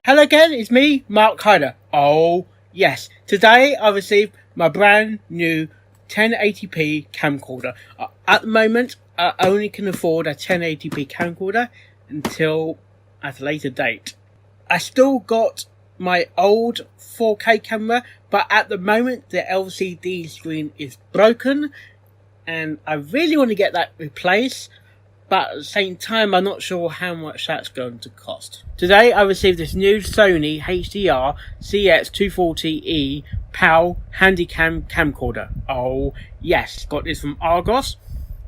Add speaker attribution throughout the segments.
Speaker 1: Hello again, it's me, Mark Hyder. Oh yes, today I received my brand new 1080p camcorder. At the moment, I only can afford a 1080p camcorder until at a later date. I still got my old 4K camera, but at the moment the LCD screen is broken and I really want to get that replaced. But at the same time, I'm not sure how much that's going to cost. Today, I received this new Sony HDR CX240E PAL Handycam camcorder. Oh, yes. Got this from Argos.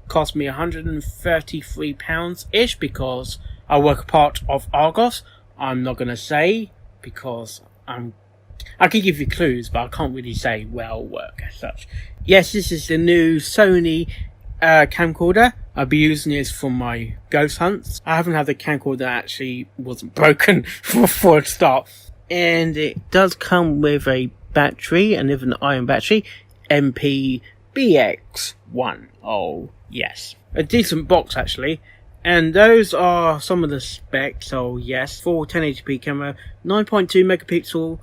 Speaker 1: Cost me £133-ish because I work a part of Argos. I'm not going to say because I can give you clues, but I can't really say where I'll work as such. Yes, this is the new Sony camcorder. I'll be using this for my ghost hunts. I haven't had the camcorder that actually wasn't broken for a start. And it does come with a battery, and with an iron battery, MPBX1. Oh, yes. A decent box, actually. And those are some of the specs. Oh, yes. For 1080p camera, 9.2 megapixel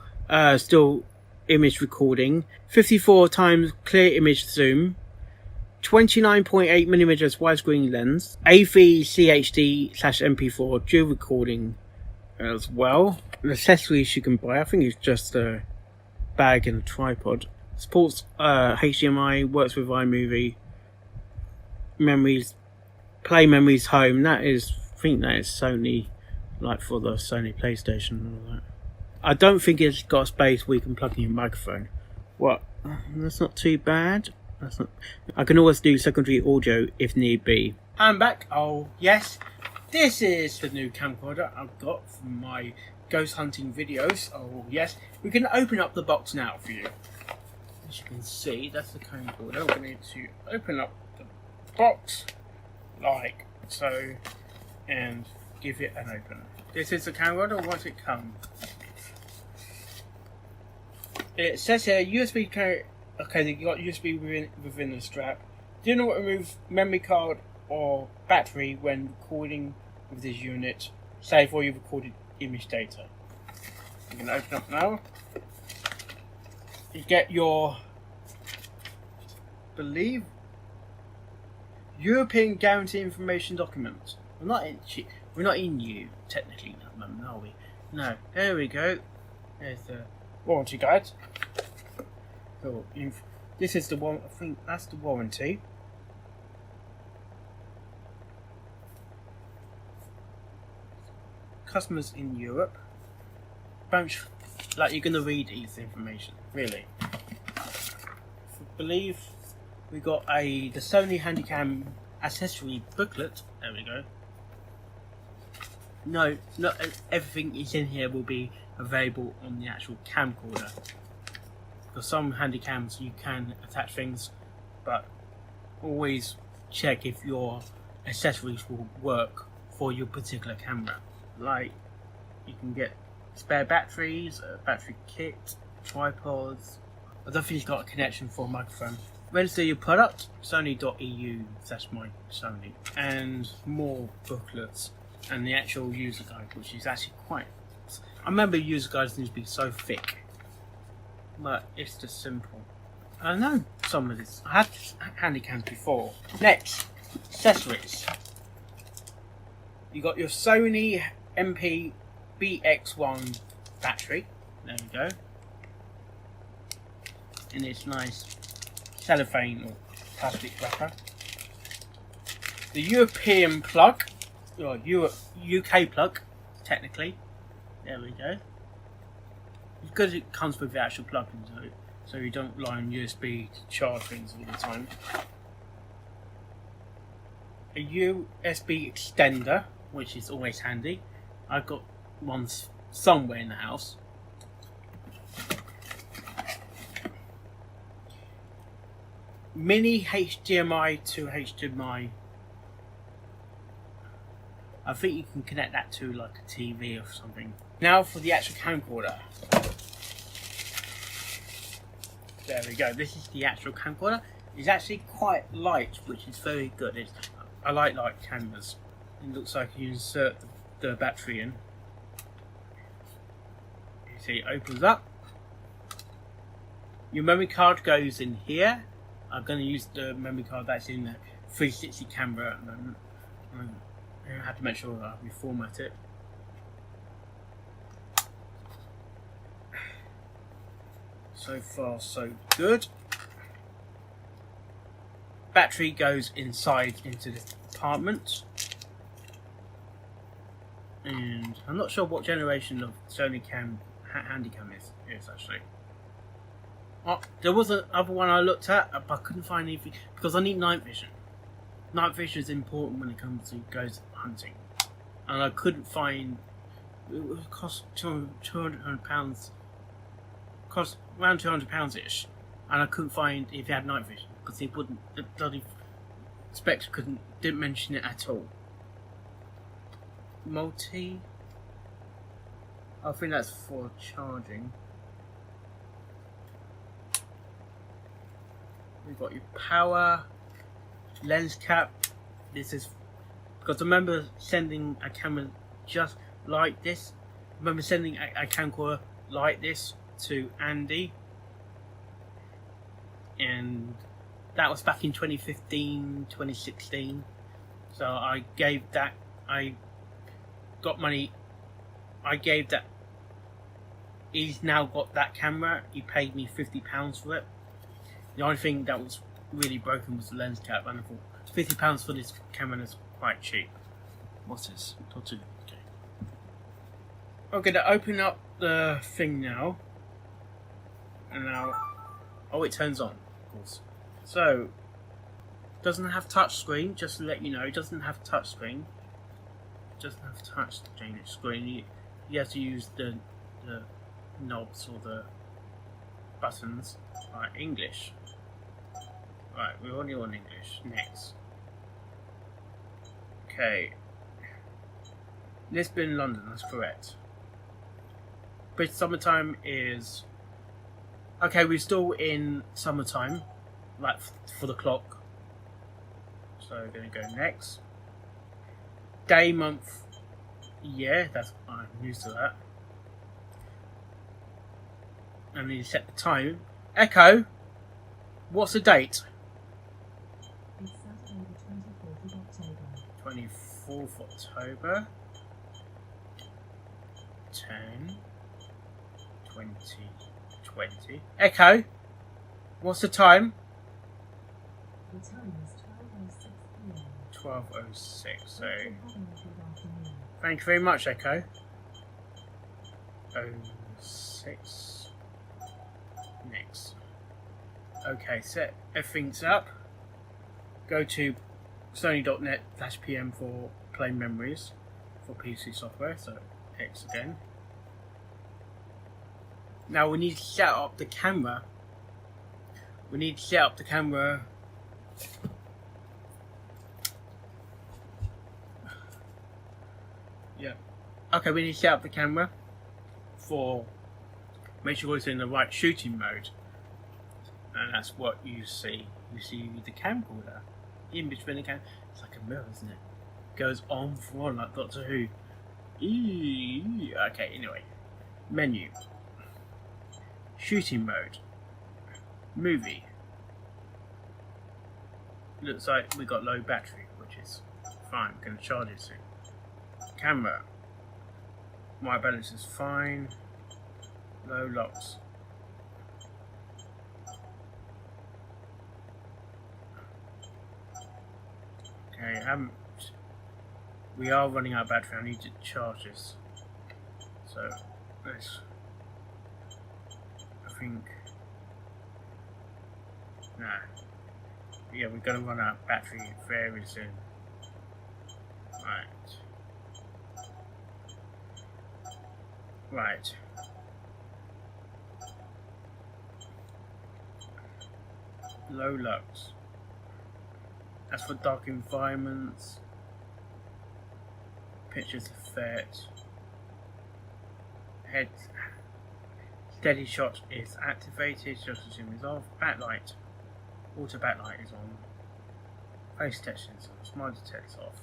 Speaker 1: still image recording, 54 times clear image zoom, 29.8mm widescreen lens, A3 CHD/MP4 dual recording as well. The accessories you can buy, I think it's just a bag and a tripod. Supports HDMI, works with iMovie, memories, play memories home. That is, I think that is Sony, like for the Sony PlayStation and all that. I don't think it's got space where you can plug in your microphone. What? That's not too bad. I can always do secondary audio if need be. I'm back. Oh yes, this is the new camcorder I've got from my ghost hunting videos. Oh yes, we can open up the box now for you. As you can see, that's the camcorder. We're going to open up the box like so and give it an open. This is the camcorder once it comes. It says here USB carry. Okay, you got USB within the strap. Do not remove memory card or battery when recording with this unit, save all your recorded image data. You can open up now. You get your, believe, European Guarantee Information document. We're not in EU technically at the moment, are we? No. There we go. There's the warranty guide. So, this is the one. I think that's the warranty. Customers in Europe. Don't like you're gonna read this information, really. I believe we got the Sony Handycam accessory booklet. There we go. No, not everything is in here will be available on the actual camcorder. For some handycams you can attach things, but always check if your accessories will work for your particular camera. Like, you can get spare batteries, a battery kit, tripods. I don't think it's got a connection for a microphone. Register your product, sony.eu/my-sony, and more booklets, and the actual user guide, which is actually quite... I remember user guides used to be so thick, but it's just simple. I know some of this. I had handycams before. Next, accessories. You got your Sony MPBX1 battery. There we go. In its nice cellophane or plastic wrapper. The European plug, or UK plug, technically. There we go. Because it comes with the actual plug into it, so you don't rely on USB to charge things all the time. A USB extender, which is always handy. I've got one somewhere in the house. Mini HDMI to HDMI. I think you can connect that to like a TV or something. Now for the actual camcorder. There we go. This is the actual camcorder. It's actually quite light, which is very good. I like light cameras. It looks like you insert the battery in. You see, it opens up. Your memory card goes in here. I'm going to use the memory card that's in the 360 camera at the moment. I have to make sure that I reformat it. So far, so good. Battery goes inside into this compartment. And I'm not sure what generation of Sony Handycam is actually. Oh, there was another one I looked at, but I couldn't find anything because I need night vision. Night vision is important when it comes to goes hunting, and I couldn't find. It would cost £200, cost around £200 ish, and I couldn't find if it had night vision because it wouldn't. The bloody specs didn't mention it at all. Multi. I think that's for charging. We've got your power, lens cap. This is because I remember sending a camera just like this. I remember sending a camcorder like this to Andy, and that was back in 2015, 2016. So I gave that. I got money. I gave that. He's now got that camera. He paid me £50 for it. The only thing that was really broken was the lens cap, and I thought £50 for this camera is quite cheap. What's this? Okay. I'm going to open up the thing now, and now, oh, it turns on, of course. So, it doesn't have touch screen. Just to let you know, it doesn't have touch screen. It doesn't have touch screen. You have to use the knobs or the buttons. Right, English. Right, we're only on English. Next. Okay. Lisbon, London, that's correct. British summertime is... Okay, we're still in summertime. Like, for the clock. So, we're going to go next. Day, month, year. That's... I'm used to that. And then you set the time. Echo, what's the date?
Speaker 2: It's Saturday the 24th of October.
Speaker 1: 24th October. 10. 2020. Echo, what's the time?
Speaker 2: The time is 12:06 p.m.
Speaker 1: 12:06. So,
Speaker 2: Having a good afternoon.
Speaker 1: thank you very much, Echo. 06. Next. Okay, set everything's up. Go to sony.net/pm for plain memories for PC software. So X again. Now we need to set up the camera. We need to set up the camera. Yeah. Okay, we need to set up the camera for. Make sure it's in the right shooting mode, and that's what you see. You see the camcorder in between the cam. It's like a mirror, isn't it? Goes on for on like Doctor Who. Okay, anyway, menu, shooting mode, movie. Looks like we got low battery, which is fine. We're going to charge it soon. Camera, white balance is fine. Low locks. Okay, we are running out of battery. I need to charge this. So let's. I think Nah. Yeah, we're gonna run out of battery very soon. Right. Low lux. As for dark environments, pictures effect, head steady shot is activated, just zoom is off, backlight, auto backlight is on, face detection is on, smile detect is off,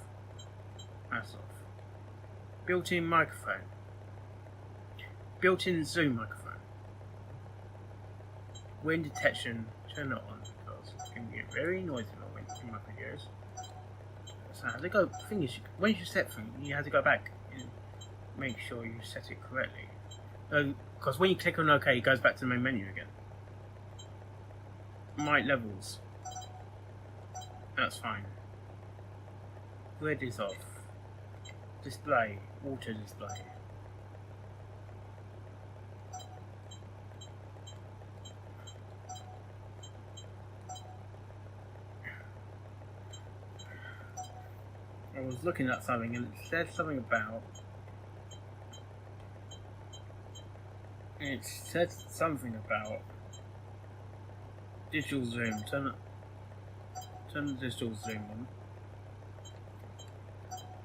Speaker 1: that's off. Built-in microphone, built-in zoom microphone, wind detection, turn it on because it can get very noisy in my videos. So I have to go, the thing is, when you set things, you have to go back and make sure you set it correctly. Because when you click on OK, it goes back to the main menu again. Mic levels. That's fine. Grid is off. Display. Auto display. I was looking at something and it said something about digital zoom. Turn the digital zoom on.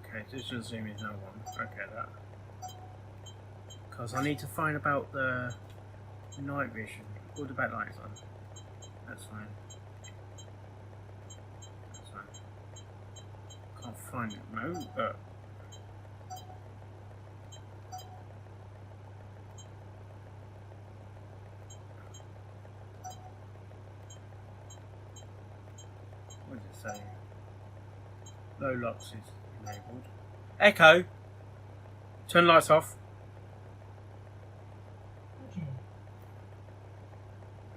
Speaker 1: Okay, digital zoom is now on. Okay, that. Because I need to find about the night vision. All the backlights on. That's fine. That's fine. Can't find it at the moment, but. What does it say? Low lux is enabled. Echo! Turn the lights off.
Speaker 2: Okay.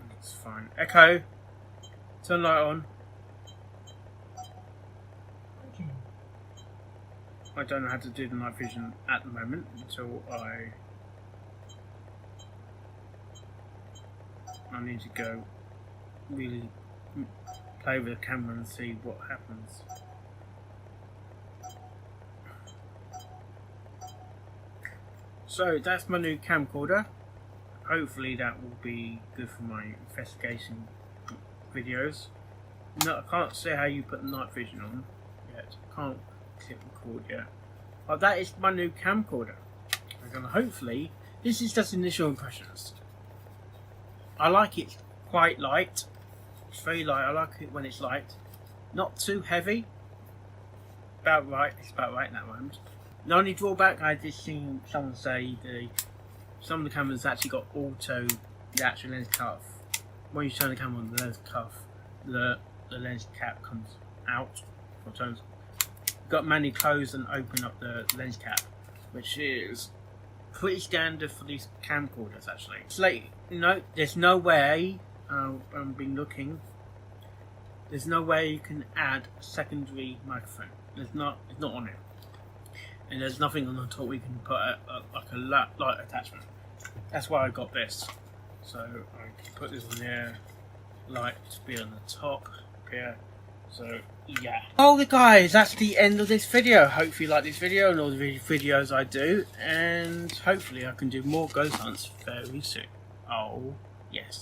Speaker 1: That's fine. Echo! Turn the light on.
Speaker 2: Okay.
Speaker 1: I don't know how to do the night vision at the moment until I need to go really play with the camera and see what happens. So that's my new camcorder. Hopefully that will be good for my investigation videos. No, I can't see how you put night vision on yet. Can't click record yet. But that is my new camcorder. I'm gonna hopefully. This is just initial impressions. I like it quite light. It's very light. I like it when it's light. Not too heavy. About right. It's about right in that moment. The only drawback, I did see someone say some of the cameras actually got auto, the actual lens cuff. When you turn the camera on, the lens cuff, the lens cap comes out. Or turns. Got manually close and open up the lens cap, which is pretty standard for these camcorders actually. It's like, there's no way, I've been looking, there's no way you can add a secondary microphone. It's not on it. And there's nothing on the top we can put like a light attachment. That's why I got this. So I can put this on there, light to be on the top here. So yeah. Oh guys, that's the end of this video. Hopefully you like this video and all the videos I do, and hopefully I can do more ghost hunts very soon. Oh yes.